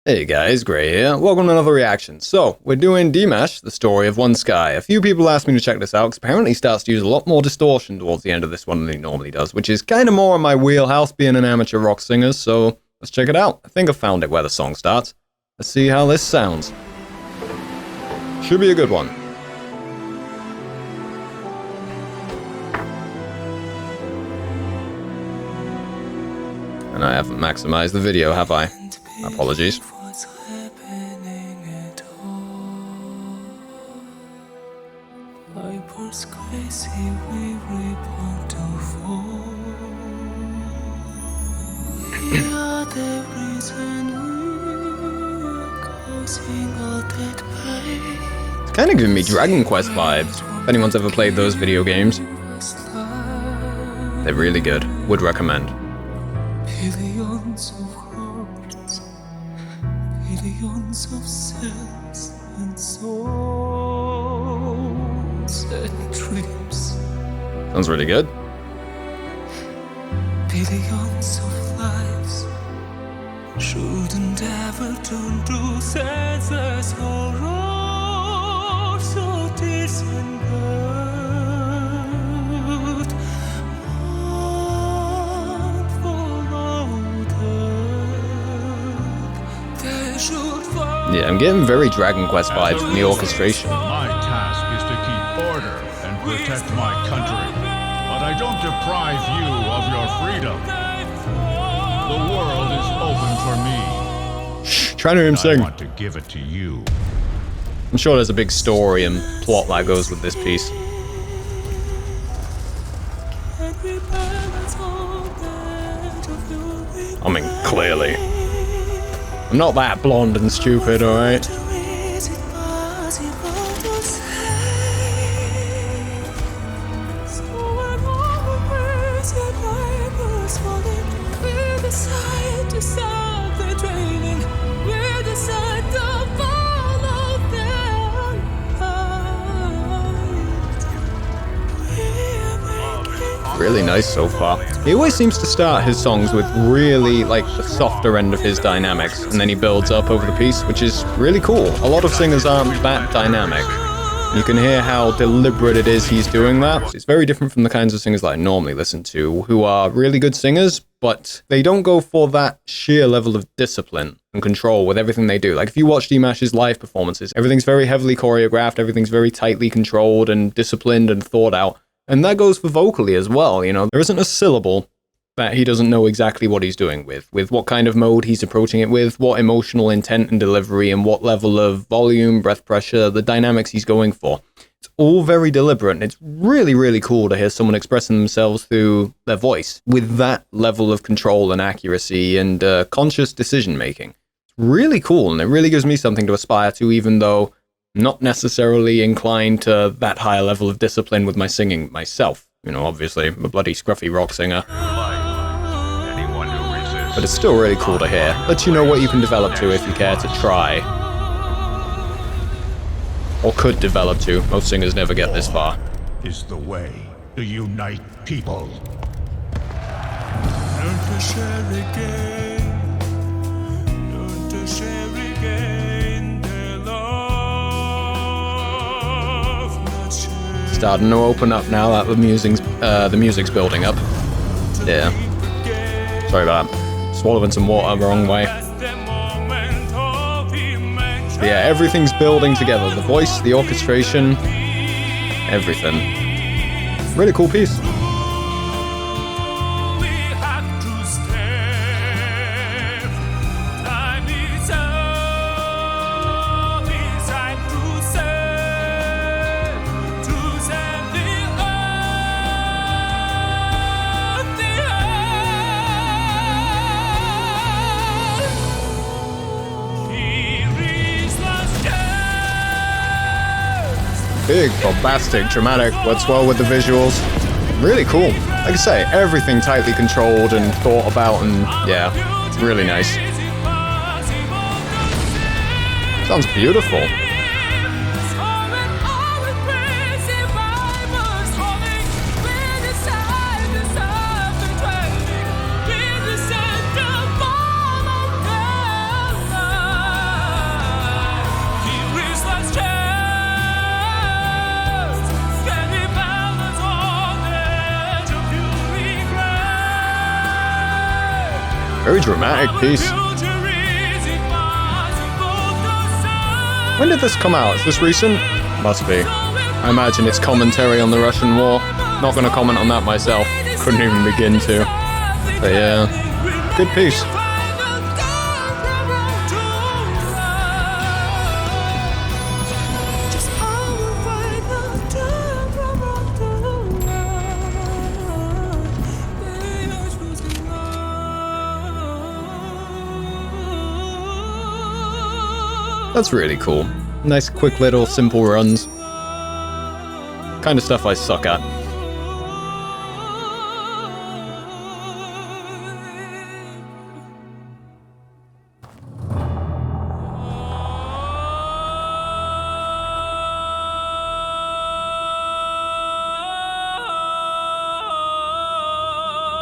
Hey guys, Gray here. Welcome to another reaction. So, we're doing Dimash, the story of One Sky. A few people asked me to check this out, because apparently he starts to use a lot more distortion towards the end of this one than he normally does, which is kind of more in my wheelhouse being an amateur rock singer, so let's check it out. I think I found it where the song starts. Let's see how this sounds. Should be a good one. And I haven't maximized the video, have I? Apologies. It's kind of giving me Dragon Quest vibes, if anyone's ever played those video games. They're really good. Would recommend. Billions of hearts, billions of cells and souls and dreams. Sounds really good. Billions of lives shouldn't ever turn to senseless horror, so distant. Yeah, I'm getting very Dragon Quest vibes from the orchestration. My task is to keep order and protect my country, but I don't deprive you of your freedom. The world is open for me. Shh, try to hear him sing. I want to give it to you. I'm sure there's a big story and plot that goes with this piece. I mean, clearly. I'm not that blonde and stupid, alright? Really nice so far. He always seems to start his songs with really, like, the softer end of his dynamics, and then he builds up over the piece, which is really cool. A lot of singers aren't that dynamic. You can hear how deliberate it is he's doing that. It's very different from the kinds of singers that I normally listen to, who are really good singers, but they don't go for that sheer level of discipline and control with everything they do. Like, if you watch Dimash's live performances, everything's very heavily choreographed, everything's very tightly controlled and disciplined and thought out. And that goes for vocally as well, you know. There isn't a syllable that he doesn't know exactly what he's doing with what kind of mode he's approaching it with, what emotional intent and delivery, and what level of volume, breath pressure, the dynamics he's going for. It's all very deliberate, and it's really, really cool to hear someone expressing themselves through their voice with that level of control and accuracy and conscious decision-making. It's really cool, and it really gives me something to aspire to, even though not necessarily inclined to that higher level of discipline with my singing myself. You know, obviously, I'm a bloody scruffy rock singer. But it's still really cool to hear. Lets you know what you can develop to if you care to try. Or could develop to. Most singers never get this far. Is the way to unite people. Learn to share again. Learn to share again their love. Starting to open up now that the music's building up. Yeah. Sorry about that. Swallowing some water the wrong way. Yeah, everything's building together. The voice, the orchestration, everything. Really cool piece. Big, bombastic, dramatic, works well with the visuals. Really cool. Like I say, everything tightly controlled and thought about, and yeah, really nice. Sounds beautiful. Very dramatic piece. When did this come out? Is this recent? Must be. I imagine it's commentary on the Russian war. Not gonna comment on that myself. Couldn't even begin to. But yeah, good piece. That's really cool. Nice, quick little, simple runs. Kind of stuff I suck at.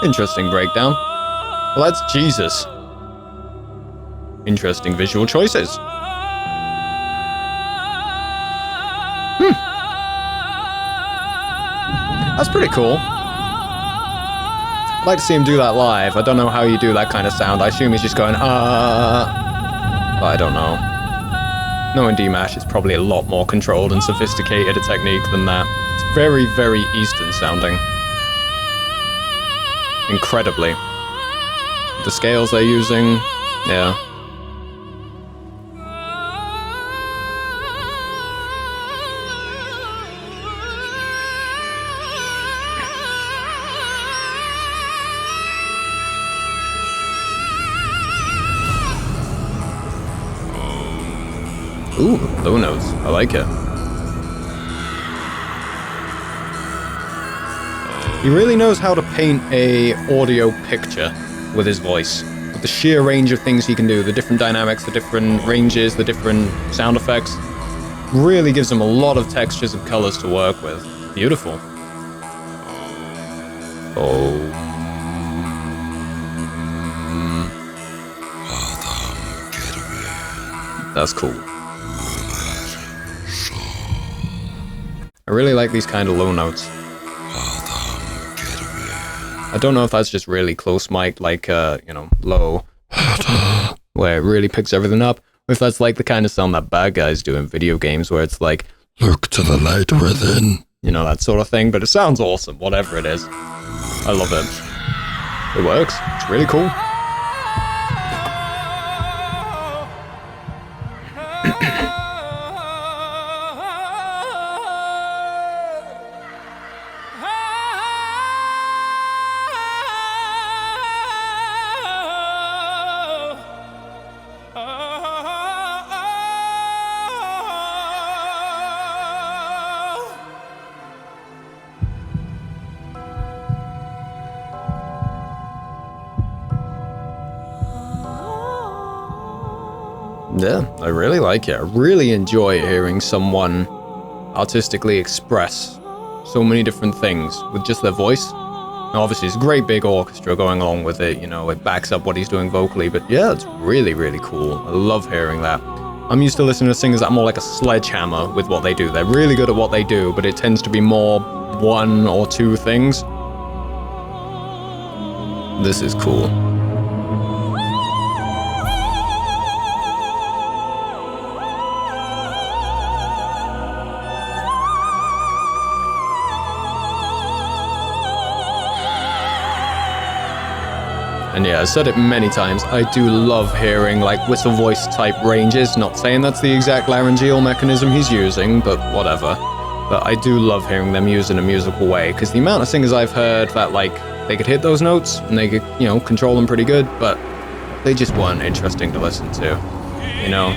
Interesting breakdown. Well, that's Jesus. Interesting visual choices. That's pretty cool. I'd like to see him do that live. I don't know how you do that kind of sound. I assume he's just going, but I don't know. Knowing Dimash, it's probably a lot more controlled and sophisticated a technique than that. It's very, very Eastern sounding. Incredibly. The scales they're using, yeah. Ooh, low notes. I like it. He really knows how to paint a audio picture with his voice. With the sheer range of things he can do, the different dynamics, the different ranges, the different sound effects. Really gives him a lot of textures and colors to work with. Beautiful. Oh. That's cool. I really like these kind of low notes. I don't know if that's just really close mic, like, low, where it really picks everything up, or if that's like the kind of sound that bad guys do in video games, where it's like, look to the light within. You know, that sort of thing, but it sounds awesome, whatever it is. I love it. It works. It's really cool. Yeah, I really like it. I really enjoy hearing someone artistically express so many different things with just their voice. Now, obviously, it's a great big orchestra going along with it, you know, it backs up what he's doing vocally, but yeah, it's really, really cool. I love hearing that. I'm used to listening to singers that are more like a sledgehammer with what they do. They're really good at what they do, but it tends to be more one or two things. This is cool. And yeah, I've said it many times, I do love hearing like whistle voice type ranges, not saying that's the exact laryngeal mechanism he's using, but whatever. But I do love hearing them used in a musical way, because the amount of singers I've heard that like, they could hit those notes, and they could, you know, control them pretty good, but they just weren't interesting to listen to, you know?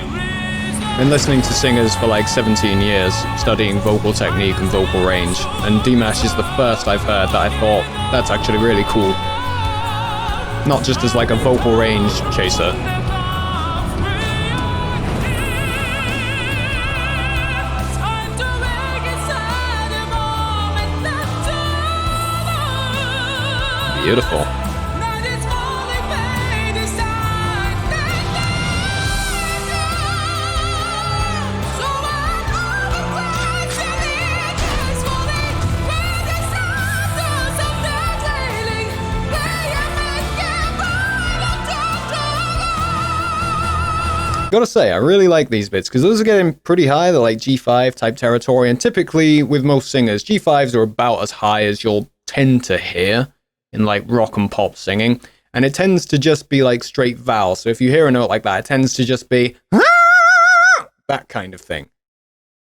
Been listening to singers for like 17 years, studying vocal technique and vocal range, and Dimash is the first I've heard that I thought, that's actually really cool. Not just as like a vocal range chaser. Beautiful. Gotta say, I really like these bits, because those are getting pretty high. They're like G5 type territory, and typically with most singers, G5s are about as high as you'll tend to hear in like rock and pop singing, and it tends to just be like straight vowels. So if you hear a note like that, it tends to just be that kind of thing.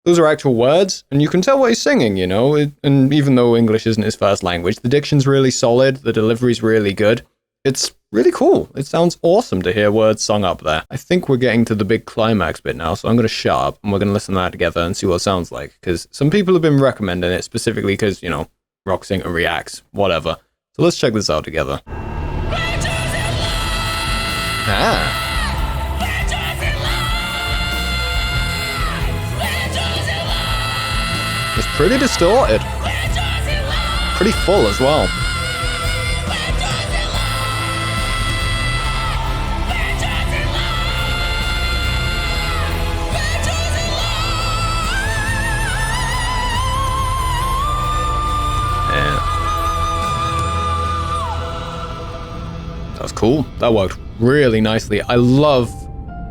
Those are actual words, and you can tell what he's singing, you know, and even though English isn't his first language, the diction's really solid, the delivery's really good. It's really cool. It sounds awesome to hear words sung up there. I think we're getting to the big climax bit now, so I'm going to shut up, and we're going to listen to that together and see what it sounds like, because some people have been recommending it specifically because, you know, rock singer reacts, whatever. So let's check this out together. Ah. It's pretty distorted. Pretty full as well. Yeah. That was cool. That worked really nicely. I love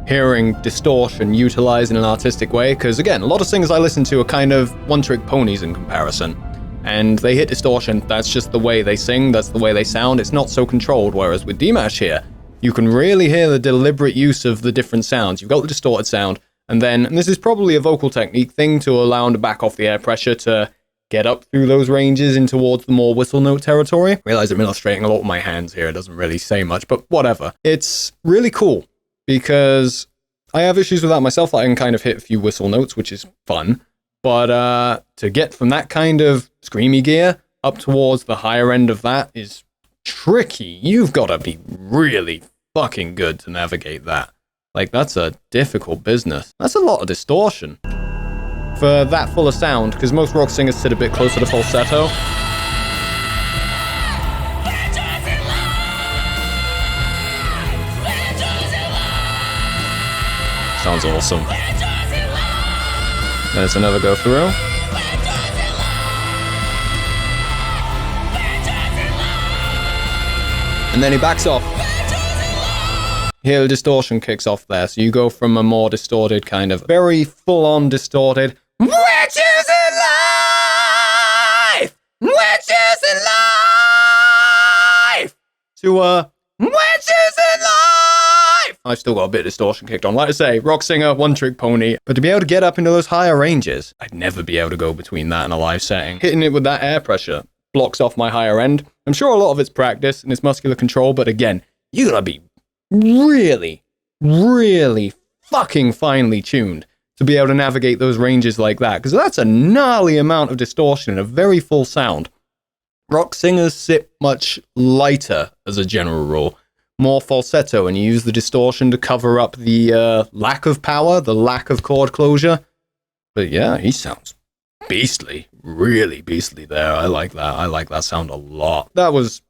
hearing distortion utilized in an artistic way, because again, a lot of singers I listen to are kind of one-trick ponies in comparison, and they hit distortion, that's just the way they sing, that's the way they sound, it's not so controlled, whereas with Dimash here, you can really hear the deliberate use of the different sounds. You've got the distorted sound, and this is probably a vocal technique thing to allow him to back off the air pressure to get up through those ranges in towards the more whistle note territory. I realize I'm illustrating a lot with my hands here, it doesn't really say much, but whatever. It's really cool, because I have issues with that myself. I can kind of hit a few whistle notes, which is fun. But to get from that kind of screamy gear up towards the higher end of that is tricky. You've got to be really fucking good to navigate that. Like, that's a difficult business. That's a lot of distortion for that full of sound, because most rock singers sit a bit closer to falsetto. Sounds awesome. There's another go through. And then he backs off. Here the distortion kicks off there, so you go from a more distorted kind of, very full-on distorted, we're choosing life! We're choosing life! To a, we're choosing life! I've still got a bit of distortion kicked on. Like I say, rock singer, one-trick pony. But to be able to get up into those higher ranges, I'd never be able to go between that and a live setting. Hitting it with that air pressure blocks off my higher end. I'm sure a lot of it's practice and it's muscular control, but again, you gotta be really, really fucking finely tuned to be able to navigate those ranges like that, because that's a gnarly amount of distortion in a very full sound. Rock singers sit much lighter as a general rule. More falsetto, and you use the distortion to cover up the lack of power, the lack of chord closure. But yeah, he sounds beastly, really beastly there. I like that. I like that sound a lot. That was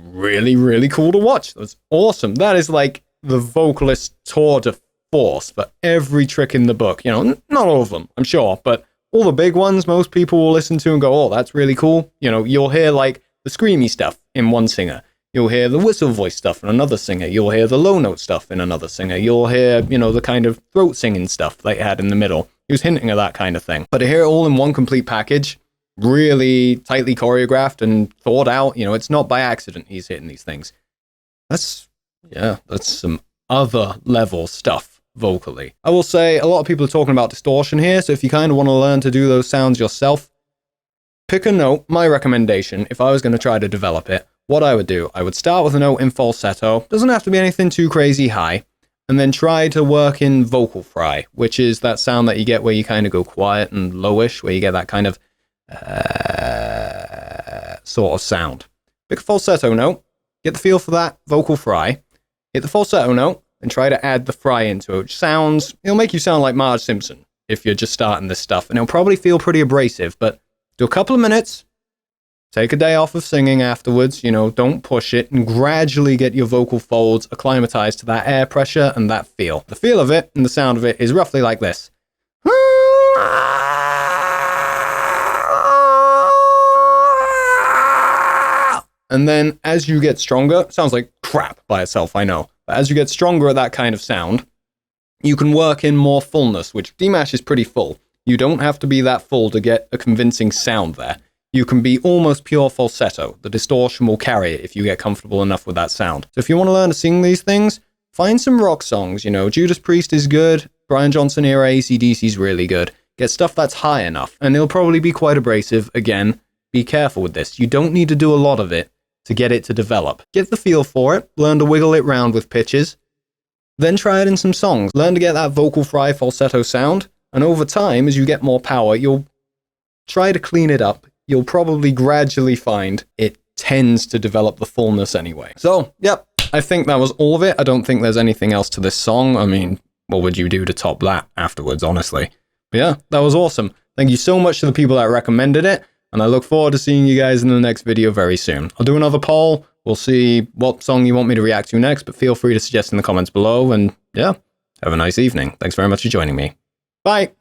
really, really cool to watch. That was awesome. That is like the vocalist tour de force for every trick in the book. You know, not all of them, I'm sure, but all the big ones most people will listen to and go, oh, that's really cool. You know, you'll hear like the screamy stuff in one singer. You'll hear the whistle voice stuff in another singer. You'll hear the low note stuff in another singer. You'll hear, you know, the kind of throat singing stuff they had in the middle. He was hinting at that kind of thing. But to hear it all in one complete package, really tightly choreographed and thought out, you know, it's not by accident he's hitting these things. That's some other level stuff vocally. I will say a lot of people are talking about distortion here, so if you kind of want to learn to do those sounds yourself, pick a note. My recommendation, if I was going to try to develop it, what I would do, I would start with a note in falsetto, doesn't have to be anything too crazy high, and then try to work in vocal fry, which is that sound that you get where you kind of go quiet and lowish, where you get that kind of sort of sound. Pick a falsetto note, get the feel for that vocal fry, hit the falsetto note, and try to add the fry into it, which sounds, it'll make you sound like Marge Simpson if you're just starting this stuff, and it'll probably feel pretty abrasive, but do a couple of minutes, take a day off of singing afterwards, you know, don't push it, and gradually get your vocal folds acclimatized to that air pressure and that feel. The feel of it and the sound of it is roughly like this. And then as you get stronger, sounds like crap by itself, I know, but as you get stronger at that kind of sound, you can work in more fullness, which Dimash is pretty full. You don't have to be that full to get a convincing sound there. You can be almost pure falsetto. The distortion will carry it if you get comfortable enough with that sound. So if you want to learn to sing these things, find some rock songs. You know, Judas Priest is good. Brian Johnson era AC/DC is really good. Get stuff that's high enough, and it'll probably be quite abrasive. Again, be careful with this. You don't need to do a lot of it to get it to develop. Get the feel for it, learn to wiggle it round with pitches, then try it in some songs. Learn to get that vocal fry falsetto sound, and over time, as you get more power, you'll try to clean it up. You'll probably gradually find it tends to develop the fullness anyway. So, yep, I think that was all of it. I don't think there's anything else to this song. I mean, what would you do to top that afterwards, honestly? But yeah, that was awesome. Thank you so much to the people that recommended it, and I look forward to seeing you guys in the next video very soon. I'll do another poll. We'll see what song you want me to react to next, but feel free to suggest in the comments below, and yeah, have a nice evening. Thanks very much for joining me. Bye!